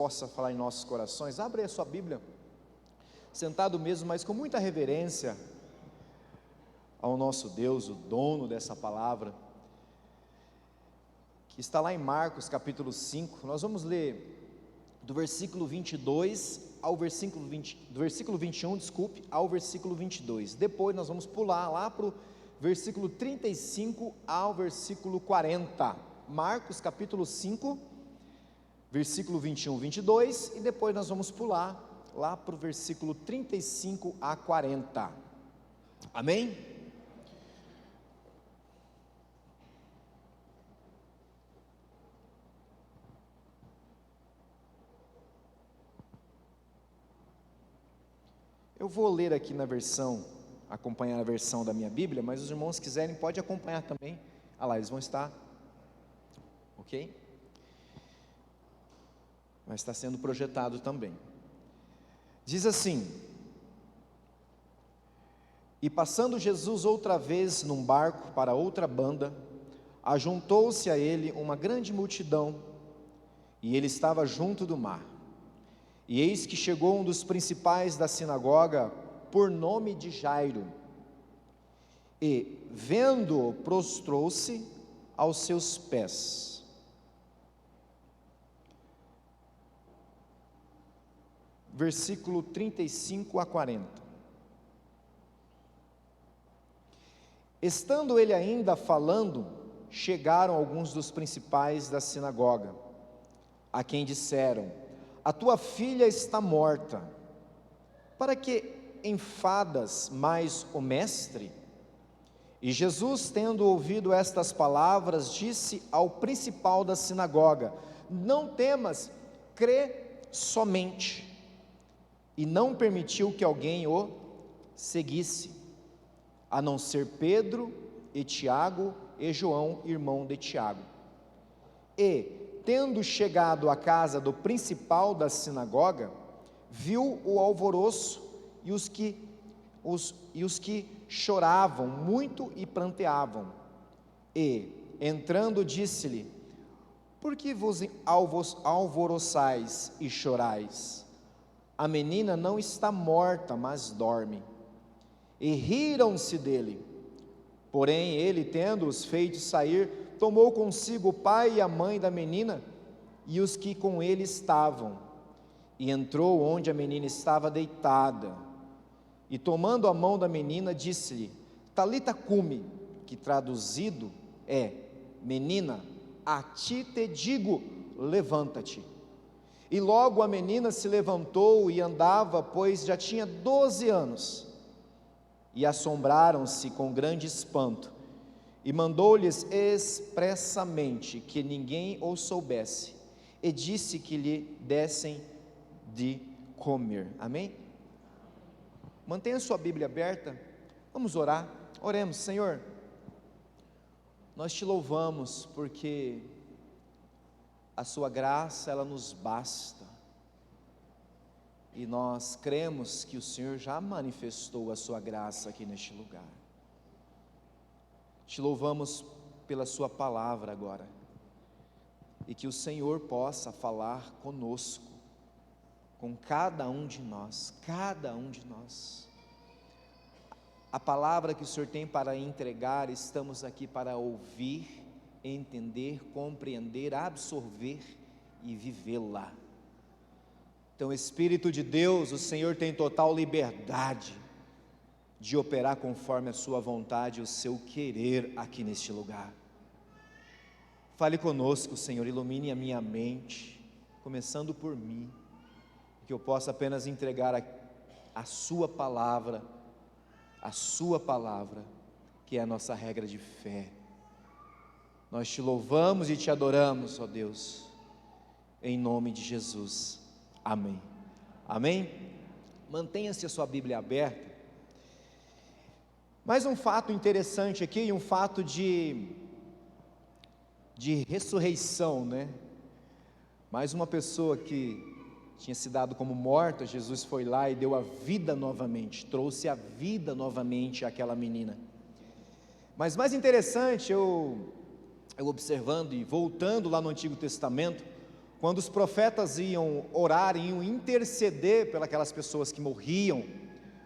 possa falar em nossos corações. Abre a sua Bíblia, sentado mesmo, mas com muita reverência ao nosso Deus, o dono dessa palavra, que está lá em Marcos capítulo 5, nós vamos ler do versículo 22 ao versículo 21, ao versículo 22, depois nós vamos pular lá para o versículo 35 ao versículo 40, Marcos capítulo 5, versículo 21, 22, e depois nós vamos pular lá para o versículo 35 a 40, amém? Eu vou ler aqui na versão, acompanhar a versão da minha Bíblia, mas os irmãos quiserem, pode acompanhar também, lá, eles vão estar, ok? Mas está sendo projetado também. Diz assim: e passando Jesus outra vez num barco para outra banda, ajuntou-se a ele uma grande multidão, e ele estava junto do mar. E eis que chegou um dos principais da sinagoga, por nome de Jairo, e vendo-o, prostrou-se aos seus pés. Versículo 35 a 40. Estando ele ainda falando, chegaram alguns dos principais da sinagoga, a quem disseram: a tua filha está morta, para que enfadas mais o mestre? E Jesus, tendo ouvido estas palavras, disse ao principal da sinagoga: não temas, crê somente. E não permitiu que alguém o seguisse, a não ser Pedro e Tiago e João, irmão de Tiago. E, tendo chegado à casa do principal da sinagoga, viu o alvoroço e os que choravam muito e pranteavam. E, entrando, disse-lhe: por que vos alvoroçais e chorais? A menina não está morta, mas dorme. E riram-se dele. Porém ele, tendo-os feito sair, tomou consigo o pai e a mãe da menina e os que com ele estavam, e entrou onde a menina estava deitada, e tomando a mão da menina, disse-lhe: Talita cumi, que traduzido é: menina, a ti te digo, levanta-te. E logo a menina se levantou e andava, pois já tinha 12 anos. E assombraram-se com grande espanto, e mandou-lhes expressamente que ninguém o soubesse, e disse que lhe dessem de comer. Amém? Mantenha sua Bíblia aberta, vamos orar. Oremos. Senhor, nós te louvamos porque a sua graça, ela nos basta, e nós cremos que o Senhor já manifestou a sua graça aqui neste lugar. Te louvamos pela sua palavra agora, e que o Senhor possa falar conosco, com cada um de nós, a palavra que o Senhor tem para entregar, estamos aqui para ouvir, entender, compreender, absorver e vivê-la. Então, Espírito de Deus, o Senhor tem total liberdade de operar conforme a sua vontade, o seu querer aqui neste lugar. Fale conosco, Senhor, ilumine a minha mente, começando por mim, que eu possa apenas entregar a sua palavra, que é a nossa regra de fé. Nós te louvamos e te adoramos, ó Deus, em nome de Jesus, amém. Amém? Mantenha-se a sua Bíblia aberta. Mais um fato interessante aqui, um fato de ressurreição, né? Mais uma pessoa que tinha se dado como morta, Jesus foi lá e deu a vida novamente, trouxe a vida novamente àquela menina. Mas mais interessante, eu observando e voltando lá no Antigo Testamento, quando os profetas iam orar, iam interceder pelas pessoas que morriam,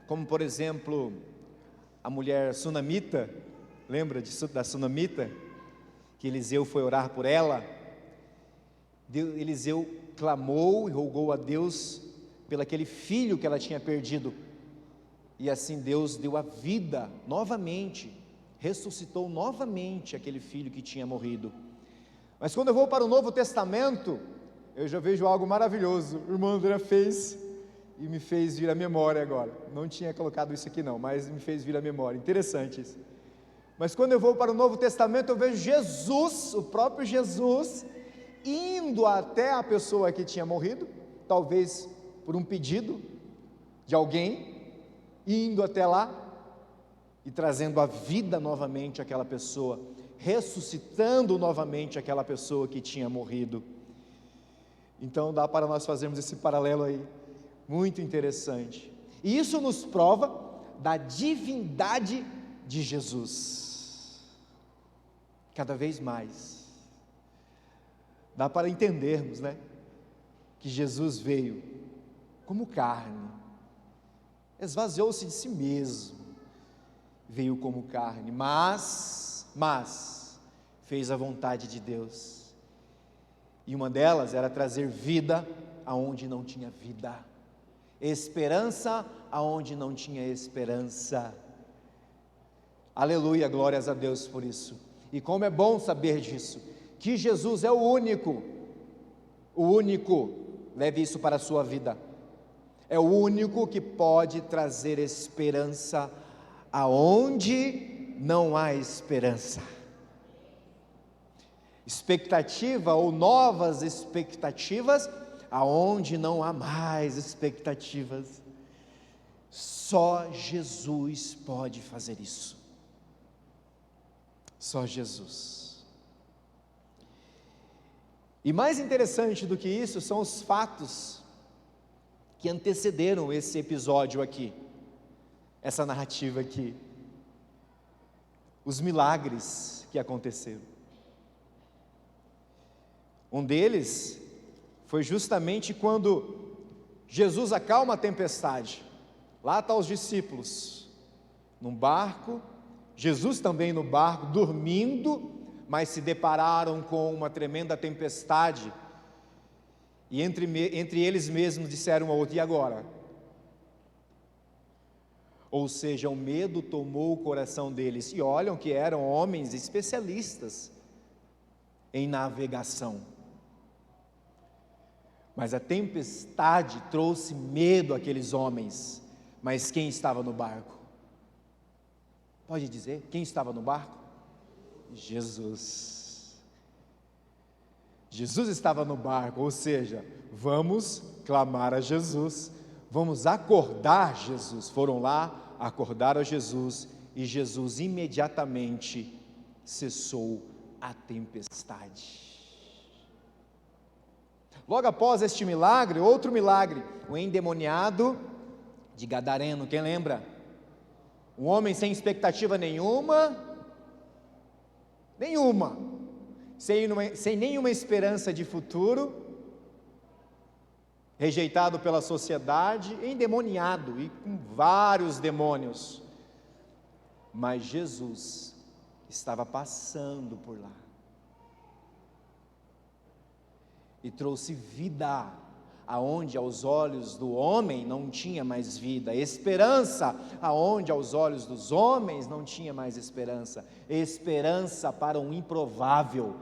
como por exemplo, a mulher sunamita, lembra da sunamita? Que Eliseu foi orar por ela. Eliseu clamou e rogou a Deus pelo aquele filho que ela tinha perdido, e assim Deus deu a vida novamente, ressuscitou novamente aquele filho que tinha morrido. Mas quando eu vou para o Novo Testamento, eu já vejo algo maravilhoso. O irmão André fez e me fez vir à memória agora. Não tinha colocado isso aqui não, mas me fez vir à memória. Interessante isso. Mas quando eu vou para o Novo Testamento, eu vejo Jesus, o próprio Jesus, indo até a pessoa que tinha morrido, talvez por um pedido de alguém, indo até lá e trazendo a vida novamente àquela pessoa, ressuscitando novamente aquela pessoa que tinha morrido. Então dá para nós fazermos esse paralelo aí, muito interessante. E isso nos prova da divindade de Jesus, cada vez mais. Dá para entendermos, né, que Jesus veio como carne, esvaziou-se de si mesmo, veio como carne, mas fez a vontade de Deus, e uma delas era trazer vida aonde não tinha vida, esperança aonde não tinha esperança. Aleluia, glórias a Deus por isso. E como é bom saber disso, que Jesus é o único, leve isso para a sua vida, é o único que pode trazer esperança aonde não há esperança, expectativa ou novas expectativas aonde não há mais expectativas. Só Jesus pode fazer isso, só Jesus. E mais interessante do que isso são os fatos que antecederam esse episódio aqui, essa narrativa aqui, os milagres que aconteceram. Um deles foi justamente quando Jesus acalma a tempestade. Lá estão os discípulos num barco, Jesus também no barco, dormindo, mas se depararam com uma tremenda tempestade, e entre eles mesmos disseram ao outro: e agora? Ou seja, o medo tomou o coração deles, e olham que eram homens especialistas em navegação, mas a tempestade trouxe medo àqueles homens. Mas quem estava no barco? Pode dizer, quem estava no barco? Jesus. Jesus estava no barco, ou seja, vamos clamar a Jesus, vamos acordar Jesus. Foram lá, acordaram a Jesus, e Jesus imediatamente cessou a tempestade. Logo após este milagre, outro milagre, o endemoniado de Gadareno, quem lembra? Um homem sem expectativa nenhuma, sem nenhuma esperança de futuro, rejeitado pela sociedade, endemoniado e com vários demônios, mas Jesus estava passando por lá e trouxe vida aonde aos olhos do homem não tinha mais vida, esperança aonde aos olhos dos homens não tinha mais esperança, esperança para um improvável.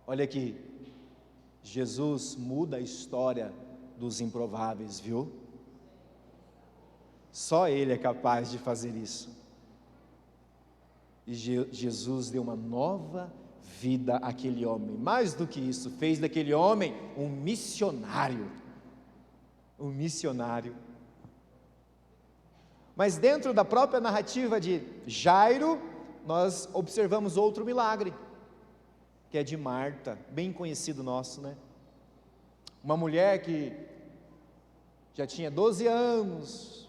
Olha aqui, Jesus muda a história dos improváveis, viu? Só Ele é capaz de fazer isso. E Jesus deu uma nova vida àquele homem. Mais do que isso, fez daquele homem um missionário. Um missionário. Mas dentro da própria narrativa de Jairo, nós observamos outro milagre, que é de Marta, bem conhecido nosso, né? Uma mulher que já tinha 12 anos,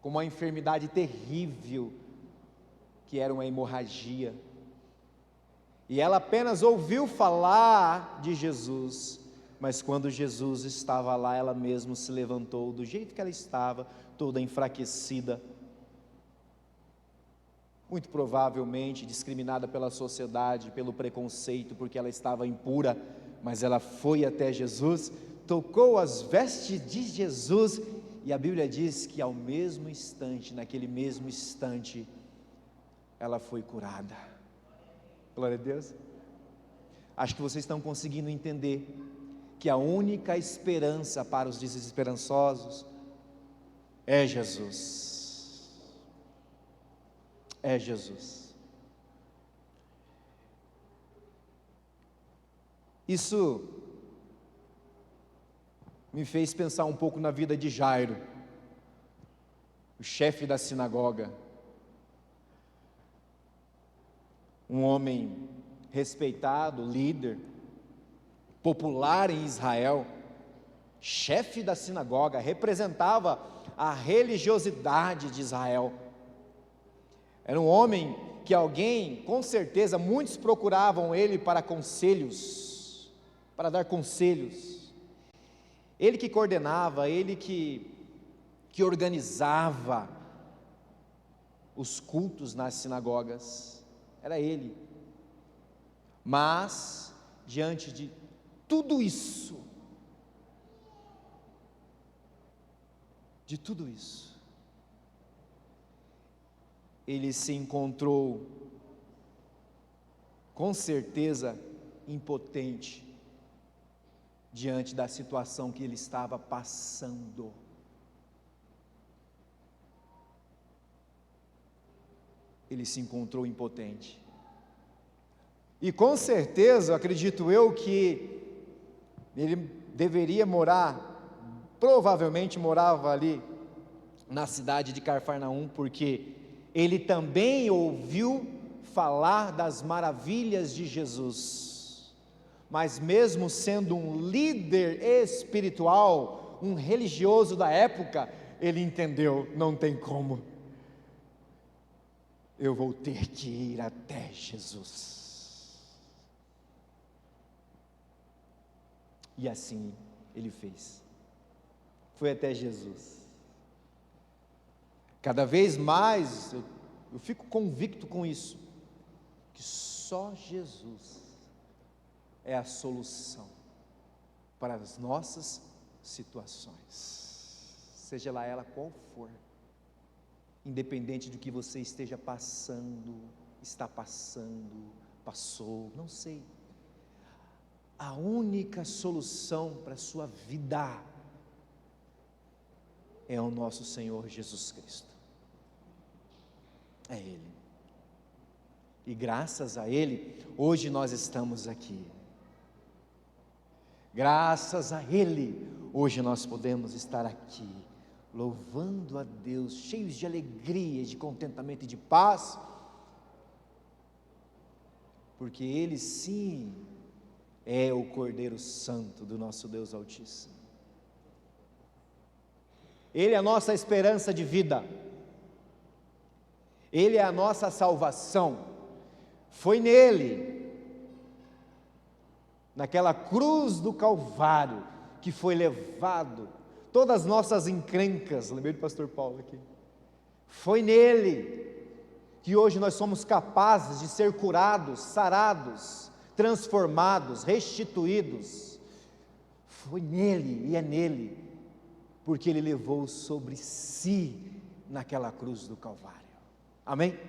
com uma enfermidade terrível, que era uma hemorragia, e ela apenas ouviu falar de Jesus, mas quando Jesus estava lá, ela mesma se levantou do jeito que ela estava, toda enfraquecida, muito provavelmente discriminada pela sociedade, pelo preconceito, porque ela estava impura, mas ela foi até Jesus, tocou as vestes de Jesus, e a Bíblia diz que ao mesmo instante, naquele mesmo instante, ela foi curada. Glória a Deus. Acho que vocês estão conseguindo entender que a única esperança para os desesperançosos é Jesus. É Jesus. Isso me fez pensar um pouco na vida de Jairo, o chefe da sinagoga, um homem respeitado, líder, popular em Israel, chefe da sinagoga, representava a religiosidade de Israel. Era um homem que com certeza, muitos procuravam ele para conselhos, para dar conselhos. Ele que coordenava, ele que organizava os cultos nas sinagogas, era ele. Mas, diante de tudo isso, ele se encontrou, com certeza, impotente, diante da situação que ele estava passando. Ele se encontrou impotente. E com certeza, acredito eu, que ele deveria provavelmente morava ali na cidade de Cafarnaum, porque ele também ouviu falar das maravilhas de Jesus, mas mesmo sendo um líder espiritual, um religioso da época, ele entendeu, não tem como, eu vou ter que ir até Jesus. E assim ele fez, foi até Jesus. Cada vez mais eu fico convicto com isso, que só Jesus é a solução para as nossas situações, seja lá ela qual for, independente do que você esteja passando, está passando, passou, não sei. A única solução para a sua vida é o nosso Senhor Jesus Cristo. É Ele. E graças a Ele, hoje nós estamos aqui. Graças a Ele, hoje nós podemos estar aqui, louvando a Deus, cheios de alegria, de contentamento e de paz, porque Ele sim é o Cordeiro Santo do nosso Deus Altíssimo. Ele é a nossa esperança de vida, Ele é a nossa salvação. Foi nele, naquela cruz do Calvário, que foi levado todas as nossas encrencas. Lembrei do pastor Paulo aqui. Foi nele que hoje nós somos capazes de ser curados, sarados, transformados, restituídos. Foi nele e é nele, porque ele levou sobre si naquela cruz do Calvário. Amém?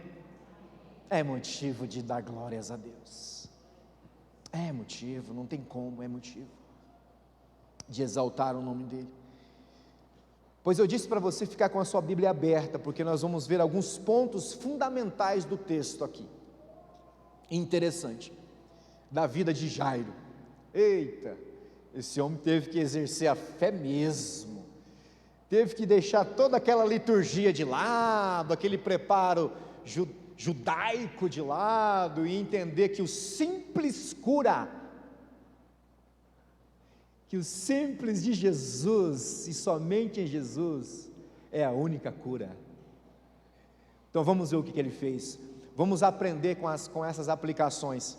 É motivo de dar glórias a Deus. É motivo, não tem como, é motivo de exaltar o nome dele. Pois eu disse para você ficar com a sua Bíblia aberta, porque nós vamos ver alguns pontos fundamentais do texto aqui. Interessante, da vida de Jairo. Eita, esse homem teve que exercer a fé mesmo, teve que deixar toda aquela liturgia de lado, aquele preparo judaico de lado, e entender que o simples cura, que o simples de Jesus, e somente em Jesus, é a única cura. Então vamos ver o que ele fez, vamos aprender com essas aplicações.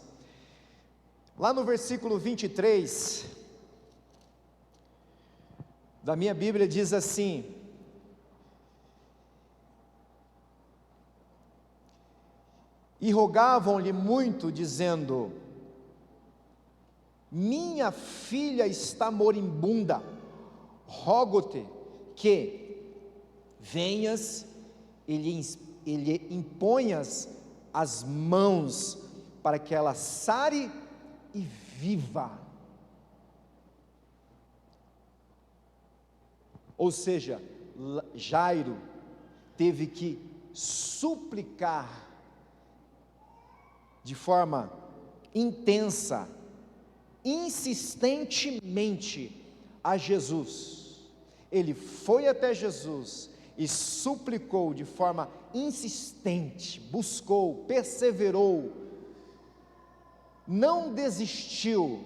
Lá no versículo 23 da minha Bíblia diz assim: e rogavam-lhe muito, dizendo: minha filha está moribunda, rogo-te que venhas e lhe imponhas as mãos, para que ela sare e viva. Ou seja, Jairo teve que suplicar de forma intensa, insistentemente a Jesus. Ele foi até Jesus e suplicou de forma insistente, buscou, perseverou, não desistiu.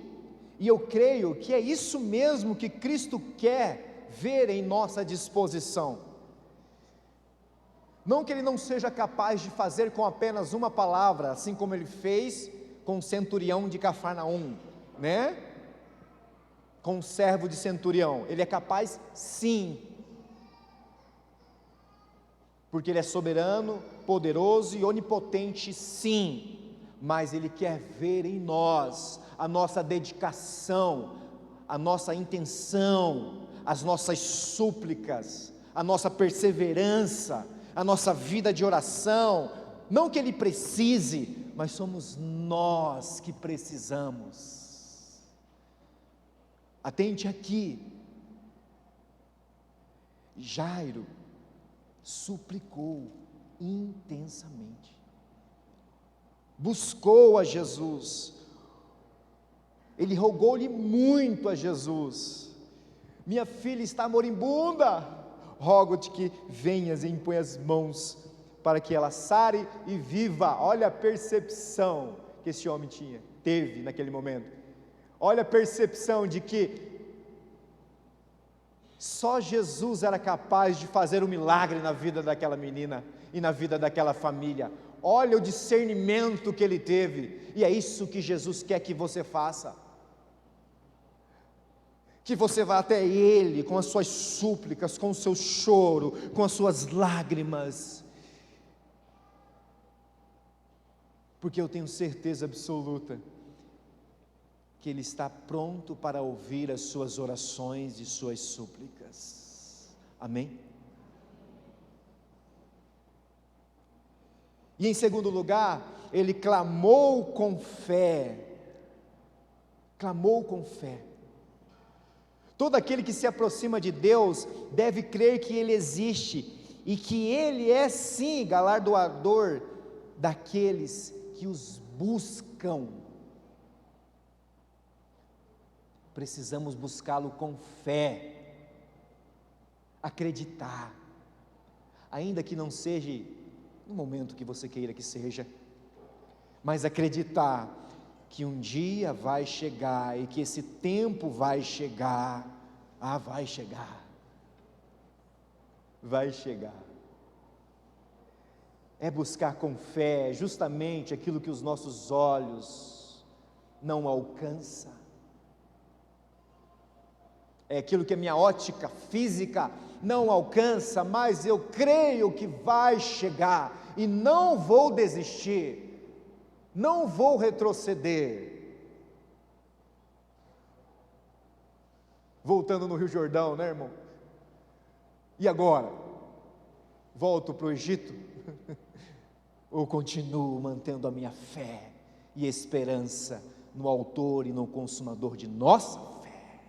E eu creio que é isso mesmo que Cristo quer ver em nossa disposição. Não que Ele não seja capaz de fazer com apenas uma palavra, assim como Ele fez com o centurião de Cafarnaum, né? Com o servo de centurião. Ele é capaz sim, porque Ele é soberano, poderoso e onipotente sim, mas Ele quer ver em nós a nossa dedicação, a nossa intenção, as nossas súplicas, a nossa perseverança, a nossa vida de oração. Não que Ele precise, mas somos nós que precisamos. Atente aqui, Jairo suplicou intensamente, buscou a Jesus, ele rogou-lhe muito a Jesus: minha filha está moribunda, rogo-te que venhas e impõe as mãos, para que ela sare e viva. Olha a percepção que esse homem teve naquele momento, olha a percepção de que só Jesus era capaz de fazer um milagre na vida daquela menina e na vida daquela família. Olha o discernimento que ele teve, e é isso que Jesus quer que você faça, que você vá até Ele com as suas súplicas, com o seu choro, com as suas lágrimas, porque eu tenho certeza absoluta que Ele está pronto para ouvir as suas orações e suas súplicas. Amém? E em segundo lugar, ele clamou com fé. Clamou com fé. Todo aquele que se aproxima de Deus deve crer que Ele existe e que Ele é sim galardoador daqueles que os buscam. Precisamos buscá-lo com fé, acreditar, ainda que não seja no momento que você queira que seja, mas acreditar que um dia vai chegar e que esse tempo vai chegar. Vai chegar, vai chegar. É buscar com fé justamente aquilo que os nossos olhos não alcançam, é aquilo que a minha ótica física não alcança, mas eu creio que vai chegar, e não vou desistir, não vou retroceder. Voltando no Rio Jordão, né, irmão? E agora? Volto para o Egito? Ou continuo mantendo a minha fé e esperança no autor e no consumador de nossa fé,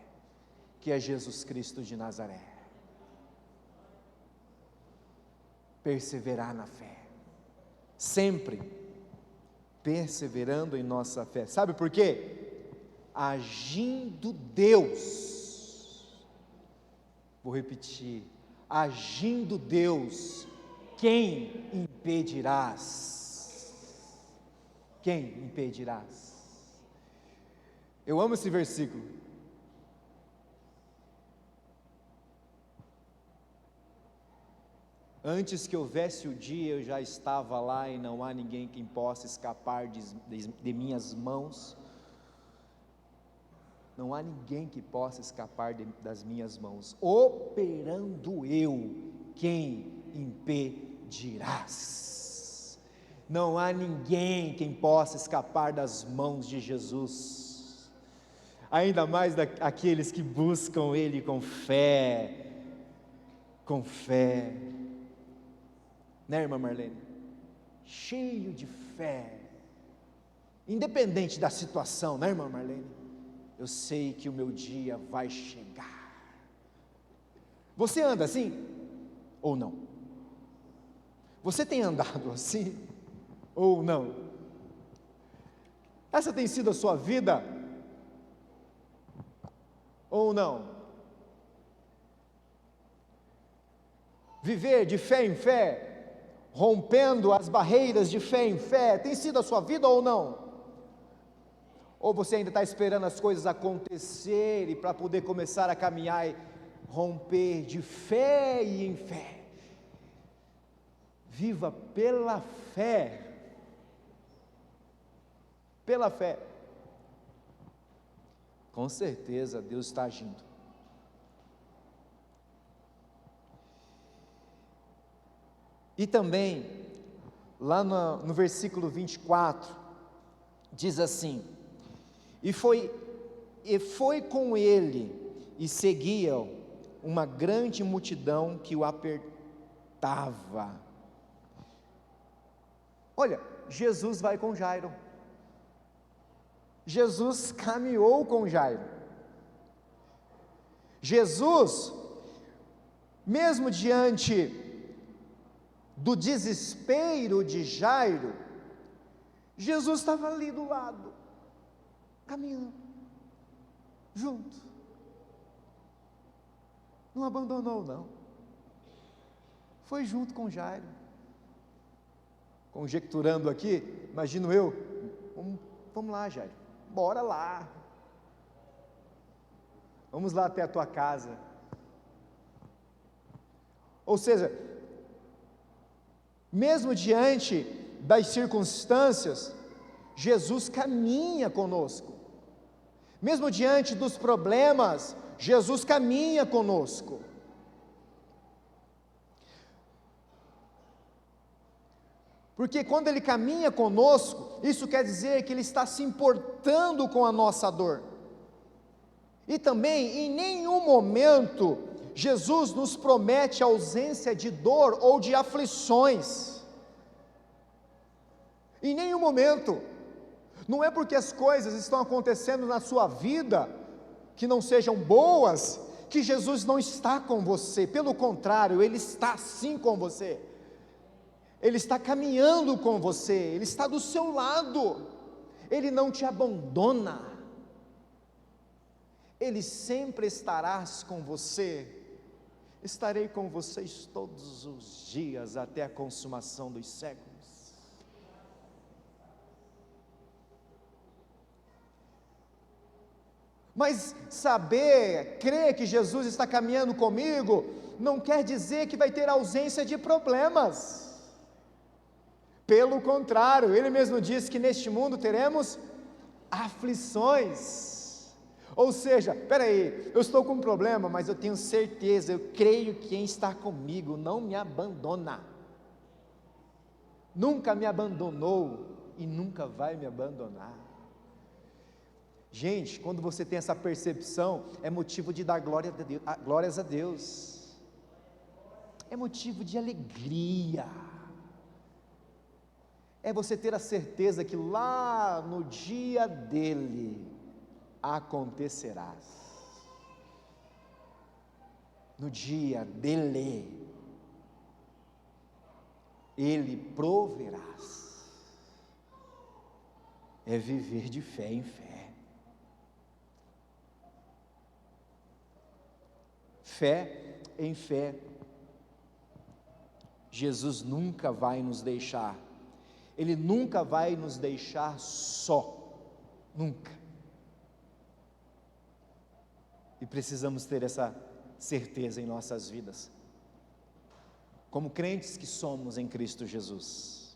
que é Jesus Cristo de Nazaré? Perseverar na fé, sempre perseverando em nossa fé. Sabe por quê? Agindo Deus, vou repetir, agindo Deus, quem impedirás? Quem impedirás? Eu amo esse versículo. Antes que houvesse o dia, eu já estava lá, e não há ninguém que possa escapar de minhas mãos. não há ninguém que possa escapar das minhas mãos. Operando eu, quem impedirás? Não há ninguém quem possa escapar das mãos de Jesus, ainda mais aqueles que buscam Ele com fé, né, irmã Marlene? Cheio de fé, independente da situação, né, irmã Marlene? Eu sei que o meu dia vai chegar. Você anda assim ou não? Você tem andado assim ou não? Essa tem sido a sua vida ou não? Viver de fé em fé, rompendo as barreiras de fé em fé, tem sido a sua vida ou não? Ou você ainda está esperando as coisas acontecerem para poder começar a caminhar e romper de fé e em fé? Viva pela fé, pela fé. Com certeza Deus está agindo. E também, lá no versículo 24, diz assim: E foi com ele, e seguiam uma grande multidão que o apertava. Olha, Jesus vai com Jairo. Jesus caminhou com Jairo. Jesus, mesmo diante do desespero de Jairo, Jesus estava ali do lado, caminhando, junto, não abandonou não, foi junto com Jairo. Conjecturando aqui, imagino eu, vamos lá, Jairo, bora lá, vamos lá até a tua casa. Ou seja, mesmo diante das circunstâncias, Jesus caminha conosco. Mesmo diante dos problemas, Jesus caminha conosco. Porque quando Ele caminha conosco, isso quer dizer que Ele está se importando com a nossa dor. E também, em nenhum momento, Jesus nos promete ausência de dor ou de aflições. Em nenhum momento. Não é porque as coisas estão acontecendo na sua vida, que não sejam boas, que Jesus não está com você. Pelo contrário, Ele está sim com você. Ele está caminhando com você, Ele está do seu lado, Ele não te abandona, Ele sempre estará com você. Estarei com vocês todos os dias até a consumação dos séculos. Mas saber, crer que Jesus está caminhando comigo, não quer dizer que vai ter ausência de problemas. Pelo contrário, Ele mesmo disse que neste mundo teremos aflições. Ou seja, peraí, eu estou com um problema, mas eu tenho certeza, eu creio que quem está comigo não me abandona. Nunca me abandonou e nunca vai me abandonar. Gente, quando você tem essa percepção, é motivo de dar glórias a Deus. É motivo de alegria. É você ter a certeza que lá no dia dele acontecerá. No dia dele, ele proverá. É viver de fé em fé. Fé em fé. Jesus nunca vai nos deixar. Ele nunca vai nos deixar só, nunca. E precisamos ter essa certeza em nossas vidas, como crentes que somos em Cristo Jesus.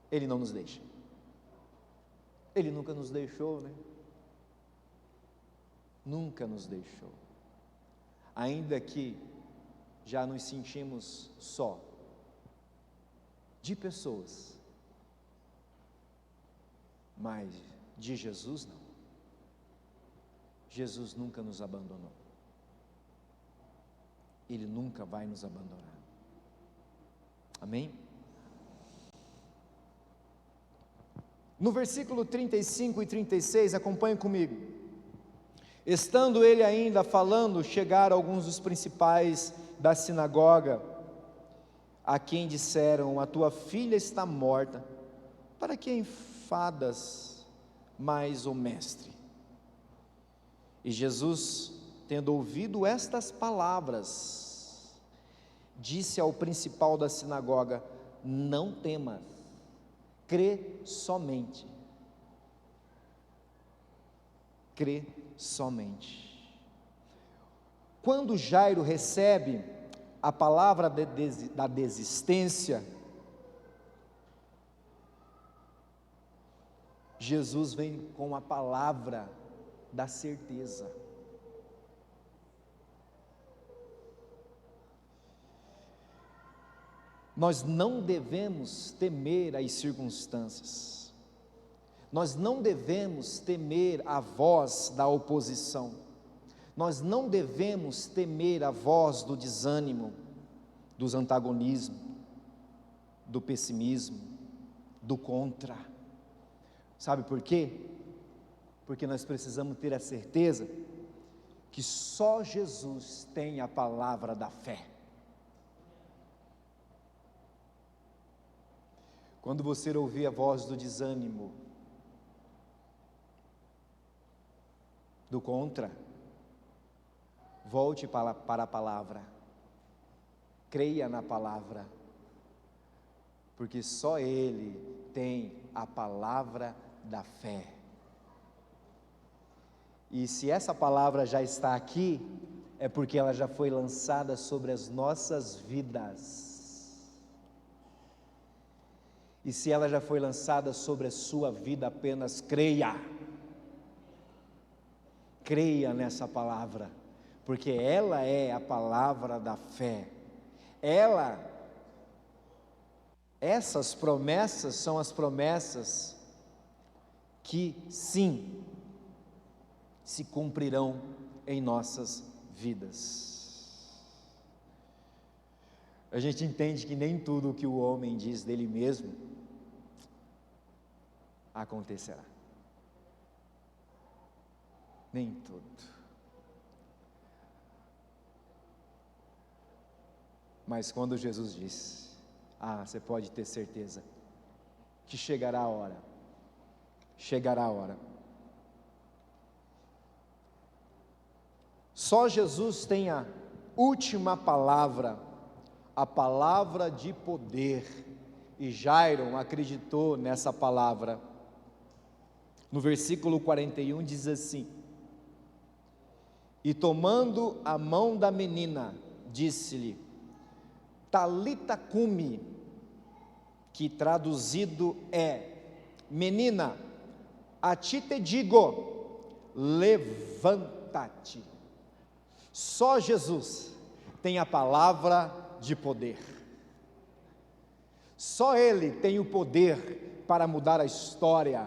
Ele não nos deixa, Ele nunca nos deixou, né? nunca nos deixou. Ainda que já nos sentimos só, de pessoas, mas de Jesus não. Jesus nunca nos abandonou. Ele nunca vai nos abandonar. Amém? No versículo 35 e 36, acompanhe comigo. Estando ele ainda falando, chegaram alguns dos principais da sinagoga, a quem disseram: a tua filha está morta, para que enfadas mais o mestre? E Jesus, tendo ouvido estas palavras, disse ao principal da sinagoga: não temas, crê somente. Crê somente. Quando Jairo recebe a palavra da desistência, Jesus vem com a palavra da certeza. Nós não devemos temer as circunstâncias, nós não devemos temer a voz da oposição, nós não devemos temer a voz do desânimo, dos antagonismos, do pessimismo, do contra. Sabe por quê? Porque nós precisamos ter a certeza que só Jesus tem a palavra da fé. Quando você ouvir a voz do desânimo, do contra, volte para a palavra, creia na palavra, porque só Ele tem a palavra da fé. E se essa palavra já está aqui, é porque ela já foi lançada sobre as nossas vidas. E se ela já foi lançada sobre a sua vida, apenas creia. Creia nessa palavra, porque ela é a palavra da fé. Essas promessas são as promessas que sim, se cumprirão em nossas vidas. A gente entende que nem tudo o que o homem diz dele mesmo acontecerá. Nem tudo. Mas quando Jesus diz: você pode ter certeza que chegará a hora. Chegará a hora. Só Jesus tem a última palavra, a palavra de poder, e Jairo acreditou nessa palavra. No versículo 41 diz assim: e tomando a mão da menina, disse-lhe: Talita cumi, que traduzido é: menina, a ti te digo, levanta-te. Só Jesus tem a palavra de poder. Só Ele tem o poder para mudar a história.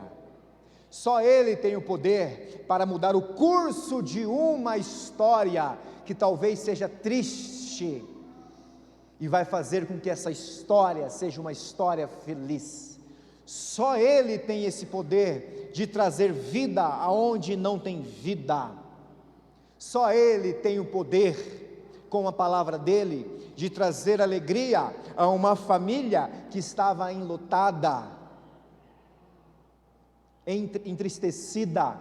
Só Ele tem o poder para mudar o curso de uma história que talvez seja triste, e vai fazer com que essa história seja uma história feliz. Só Ele tem esse poder de trazer vida aonde não tem vida. Só Ele tem o poder, com a palavra dEle, de trazer alegria a uma família que estava enlutada, entristecida.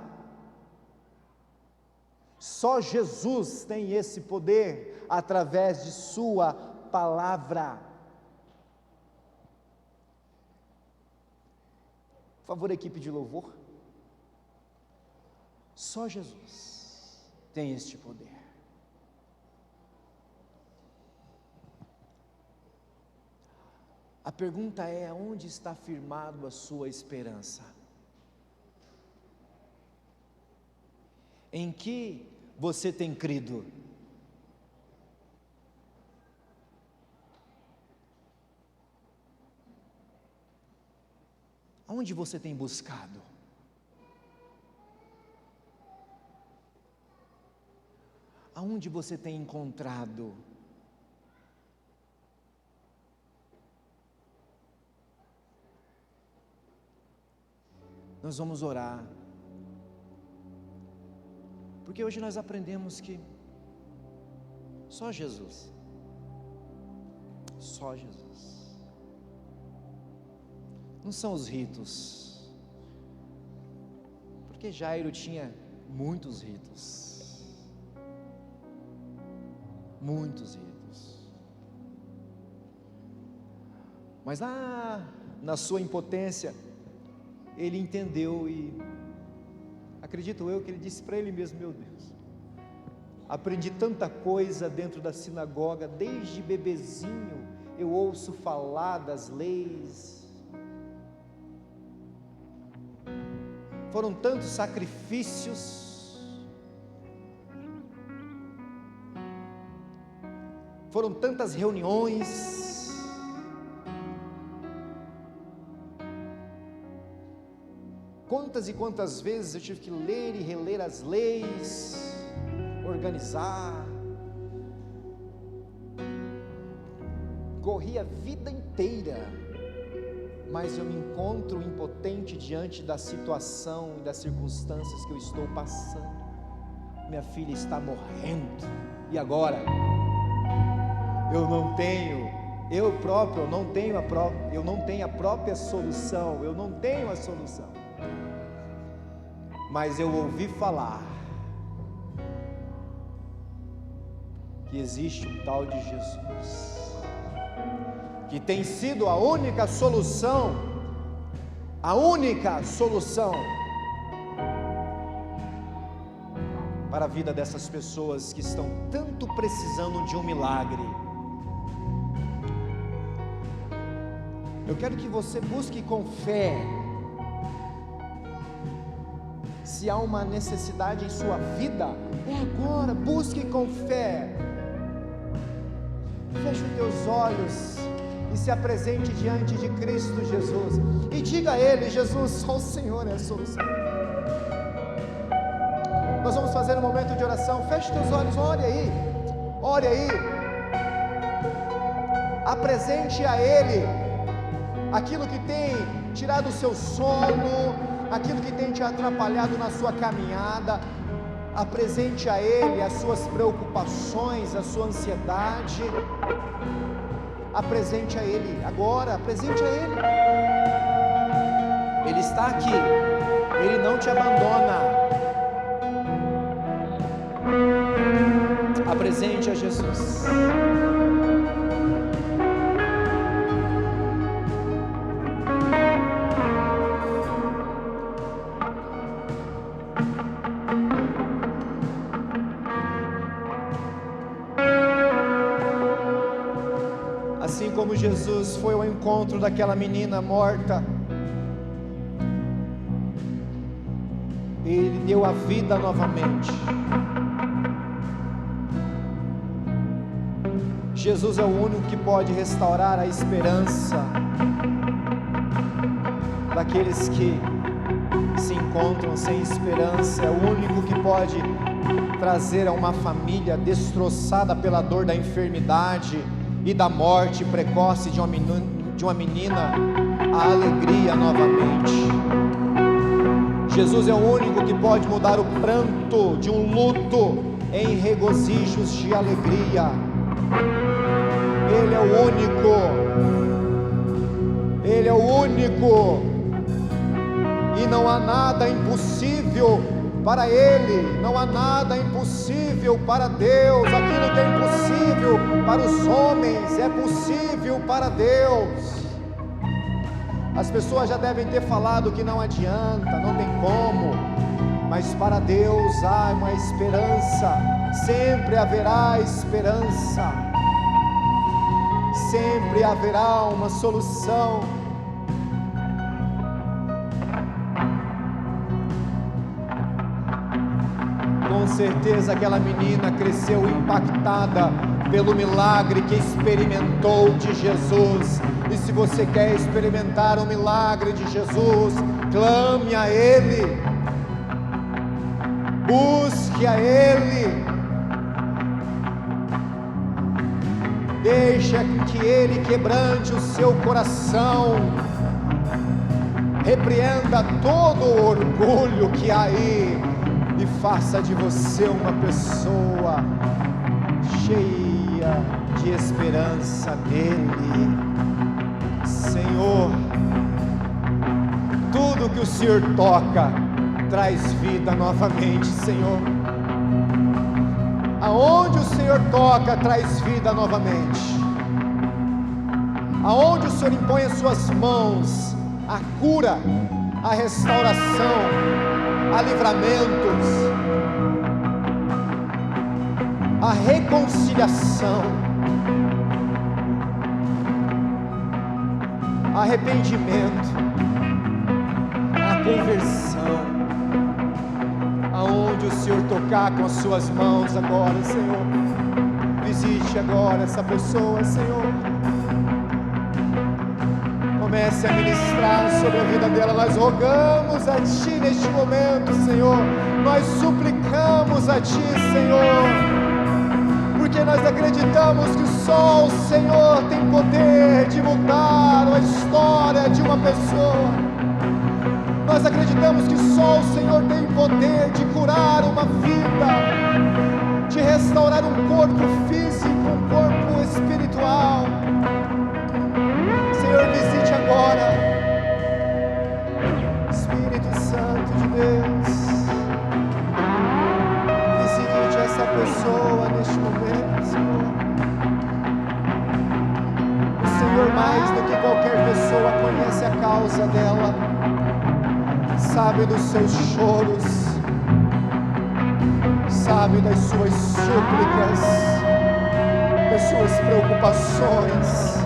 Só Jesus tem esse poder através de sua palavra. Por favor, equipe de louvor. Só Jesus tem este poder. A pergunta é: aonde está firmado a sua esperança? Em que você tem crido? Aonde você tem buscado? Aonde você tem encontrado? Nós vamos orar, porque hoje nós aprendemos que só Jesus, não são os ritos, porque Jairo tinha muitos ritos, mas lá na sua impotência, ele entendeu e acredito eu que ele disse para ele mesmo: meu Deus, aprendi tanta coisa dentro da sinagoga, desde bebezinho eu ouço falar das leis, foram tantos sacrifícios, foram tantas reuniões, quantas e quantas vezes eu tive que ler e reler as leis, organizar, corri a vida inteira, mas eu me encontro impotente diante da situação e das circunstâncias que eu estou passando. Minha filha está morrendo, e agora? Eu não tenho a própria solução, eu não tenho a solução. Mas eu ouvi falar que existe um tal de Jesus, que tem sido a única solução para a vida dessas pessoas que estão tanto precisando de um milagre. Eu quero que você busque com fé. Se há uma necessidade em sua vida, é agora, busque com fé. Feche os teus olhos e se apresente diante de Cristo Jesus e diga a Ele: Jesus, só o Senhor é a solução. Nós vamos fazer um momento de oração. Feche os teus olhos, ore aí, apresente a Ele aquilo que tem tirado o seu sono, aquilo que tem te atrapalhado na sua caminhada. Apresente a Ele as suas preocupações, a sua ansiedade. Apresente a Ele agora, apresente a Ele. Ele está aqui, Ele não te abandona. Apresente a Jesus. Como Jesus foi ao encontro daquela menina morta, Ele deu a vida novamente. Jesus é o único que pode restaurar a esperança daqueles que se encontram sem esperança. É o único que pode trazer a uma família destroçada pela dor da enfermidade e da morte precoce de uma menina, a alegria novamente. Jesus é o único que pode mudar o pranto de um luto em regozijos de alegria. Ele é o único, e não há nada impossível para Ele, não há nada impossível para Deus. Aquilo que é impossível para os homens é possível para Deus. As pessoas já devem ter falado que não adianta, não tem como, mas para Deus há uma esperança, sempre haverá esperança, sempre haverá uma solução. certeza aquela menina cresceu impactada pelo milagre que experimentou de Jesus. E se você quer experimentar o milagre de Jesus, clame a Ele, busque a Ele, deixa que Ele quebrante o seu coração, repreenda todo o orgulho que há aí e faça de você uma pessoa cheia de esperança nele. Senhor, tudo que o Senhor toca traz vida novamente, Senhor. Aonde o Senhor toca traz vida novamente. Aonde o Senhor impõe as suas mãos, a cura, a restauração, a livramentos, a reconciliação, arrependimento, a conversão. Aonde o Senhor tocar com as suas mãos agora, Senhor, visite agora essa pessoa, Senhor. Comece a ministrar sobre a vida dela. Nós rogamos a Ti neste momento, Senhor. Nós suplicamos a Ti, Senhor, porque nós acreditamos que só o Senhor tem poder de mudar a história de uma pessoa. Nós acreditamos que só o Senhor tem poder de curar uma vida, de restaurar um corpo físico, um corpo espiritual. Senhor, visite agora, Espírito Santo de Deus, visite essa pessoa neste momento, Senhor. O Senhor, mais do que qualquer pessoa, conhece a causa dela, sabe dos seus choros, sabe das suas súplicas, das suas preocupações,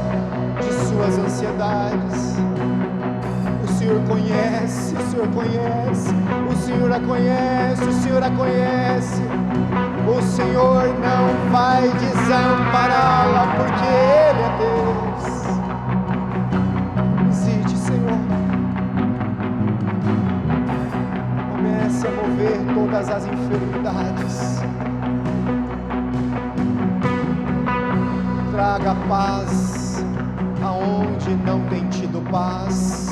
de suas ansiedades. O Senhor conhece, o Senhor conhece, o Senhor a conhece, o Senhor a conhece. O Senhor não vai desampará-la, porque Ele é Deus. Visite, Senhor. Comece a mover todas as enfermidades. Traga paz aonde não tem tido paz.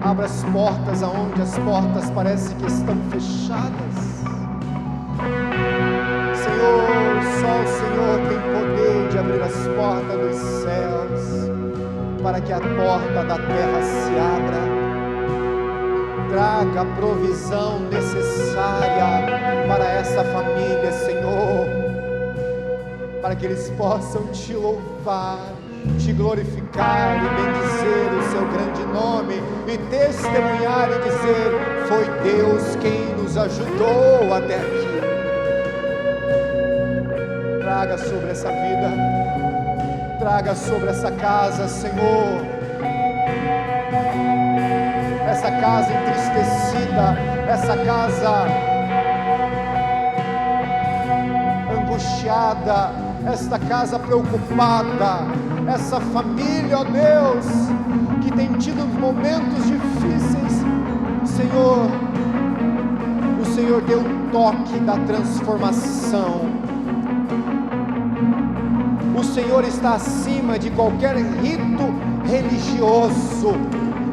Abra as portas aonde as portas parecem que estão fechadas. Senhor, só o Senhor tem poder de abrir as portas dos céus, para que a porta da terra se abra. Traga a provisão necessária para essa família, Senhor, para que eles possam Te louvar, Te glorificar e bendizer o Seu grande nome e testemunhar e dizer: foi Deus quem nos ajudou até aqui. Traga sobre essa vida, traga sobre essa casa, Senhor, essa casa entristecida, essa casa angustiada, esta casa preocupada, essa família, ó Deus, que tem tido momentos difíceis. Senhor, o Senhor deu um toque da transformação. O Senhor está acima de qualquer rito religioso.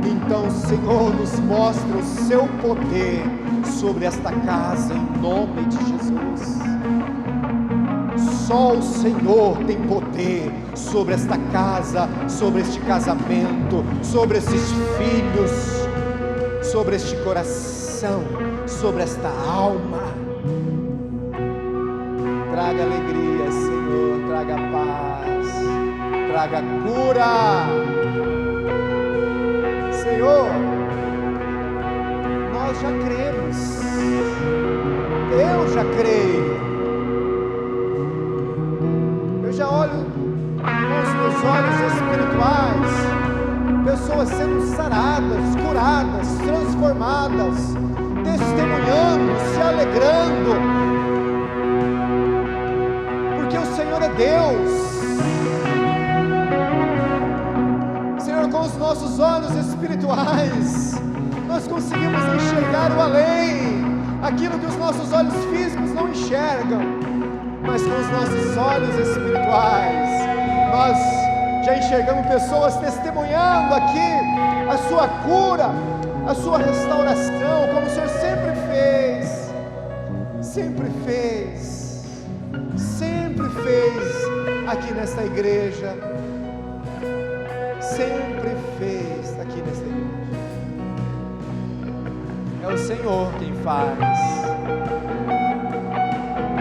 Então, Senhor, nos mostra o Seu poder sobre esta casa, em nome de Jesus. Só o Senhor tem poder sobre esta casa, sobre este casamento, sobre esses filhos, sobre este coração, sobre esta alma. Traga alegria, Senhor, traga paz, traga cura. Senhor, nós já cremos, eu já creio. Eu já olho com os meus olhos espirituais, pessoas sendo saradas, curadas, transformadas, testemunhando, se alegrando, porque o Senhor é Deus. Senhor, com os nossos olhos espirituais, nós conseguimos enxergar o além, aquilo que os nossos olhos físicos não enxergam, mas com os nossos olhos espirituais, nós já enxergamos pessoas testemunhando aqui a sua cura, a sua restauração, como o Senhor sempre fez, aqui nesta igreja, sempre fez aqui nesta igreja. É o Senhor quem faz.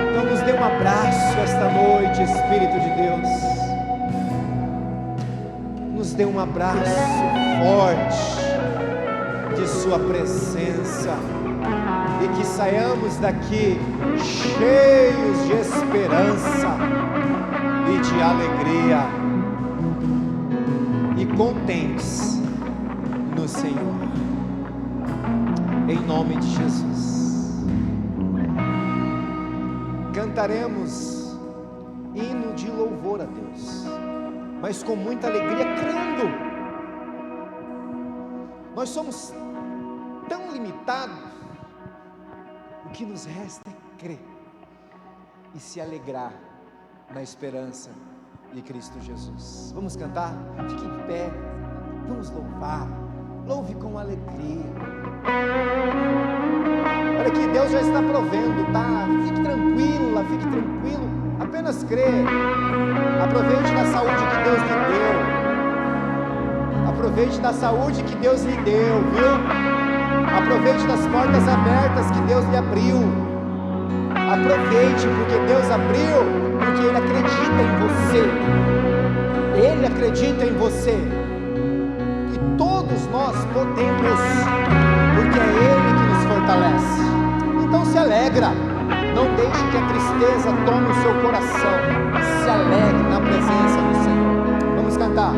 Então nos dê um abraço esta noite, Espírito de Deus. Nos dê um abraço forte de sua presença, e que saiamos daqui cheios de esperança e de alegria, e contentes no Senhor, em nome de Jesus. Cantaremos hino de louvor a Deus, mas com muita alegria, crendo. Nós somos tão limitados, o que nos resta é crer e se alegrar na esperança de Cristo Jesus. Vamos cantar? Fique em pé, vamos louvar, louve com alegria. Olha que Deus já está provendo, tá? Fique tranquila, fique tranquilo, apenas crê. Aproveite da saúde que Deus lhe deu, aproveite da saúde que Deus lhe deu, viu? Aproveite das portas abertas que Deus lhe abriu. Aproveite, porque Deus abriu, porque Ele acredita em você. Ele acredita em você. E todos nós podemos, porque é Ele que nos fortalece. Então se alegra. Não deixe que a tristeza tome o seu coração. Se alegre na presença do Senhor. Vamos cantar.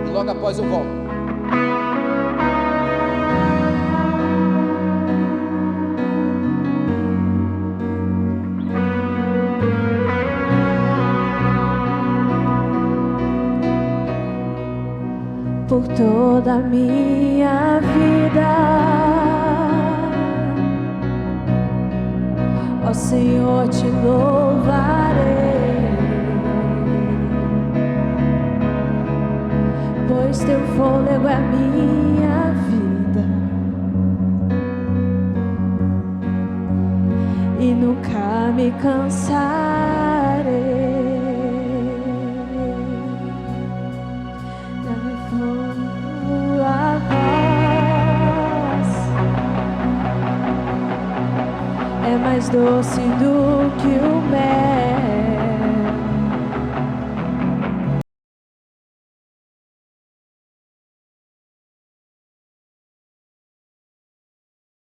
E logo após eu volto. Por toda a minha vida, ó Senhor, te louvarei, pois teu fôlego é a minha vida, e nunca me cansarei. É mais doce do que o mel,